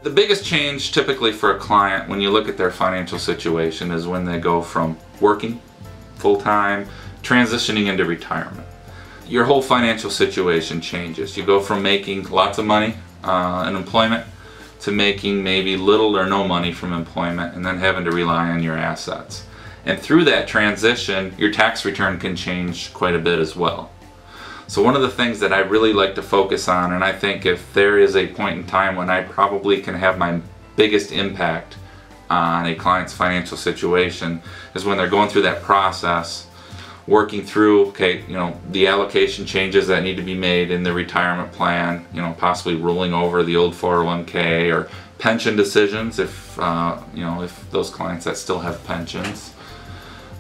The biggest change typically for a client when you look at their financial situation is when they go from working full-time, transitioning into retirement. Your whole financial situation changes. You go from making lots of money in employment to making maybe little or no money from employment and then having to rely on your assets. And through that transition, your tax return can change quite a bit as well. So one of the things that I really like to focus on, and I think if there is a point in time when I probably can have my biggest impact on a client's financial situation, is when they're going through that process, working through, okay, the allocation changes that need to be made in the retirement plan, possibly rolling over the old 401k or pension decisions if, if those clients that still have pensions,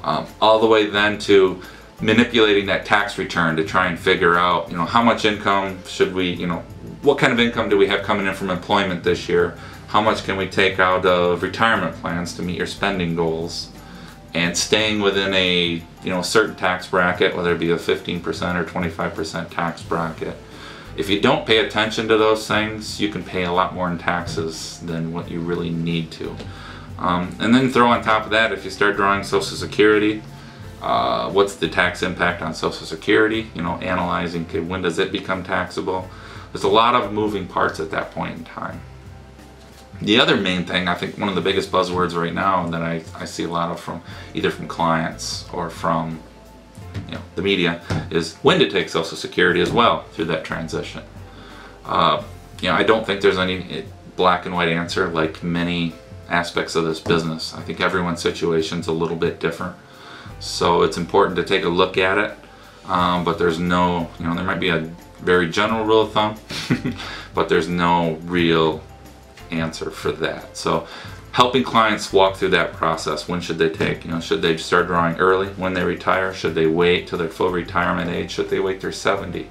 all the way then to manipulating that tax return to try and figure out, how much income should we, what kind of income do we have coming in from employment this year? How much can we take out of retirement plans to meet your spending goals? And staying within a, certain tax bracket, whether it be a 15% or 25% tax bracket. If you don't pay attention to those things, you can pay a lot more in taxes than what you really need to. And then throw on top of that, if you start drawing Social Security, what's the tax impact on Social Security? Analyzing, okay, when does it become taxable? There's a lot of moving parts at that point in time. The other main thing, I think one of the biggest buzzwords right now that I see a lot of from either from clients or from the media is when to take Social Security as well through that transition. I don't think there's any black and white answer like many aspects of this business. I think everyone's situation's a little bit different. So it's important to take a look at it, but there's no, there might be a very general rule of thumb, but there's no real answer for that. So helping clients walk through that process. When should they take? Should they start drawing early when they retire? Should they wait till their full retirement age? Should they wait till 70?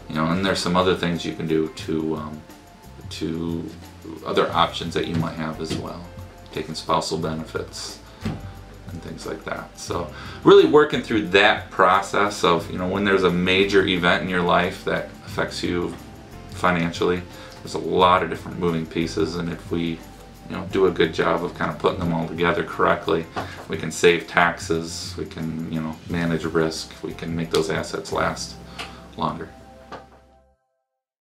And there's some other things you can do to other options that you might have as well. Taking spousal benefits and things like that. So really working through that process of, when there's a major event in your life that affects you financially, there's a lot of different moving pieces, and if we do a good job of kind of putting them all together correctly, we can save taxes, we can manage risk, we can make those assets last longer.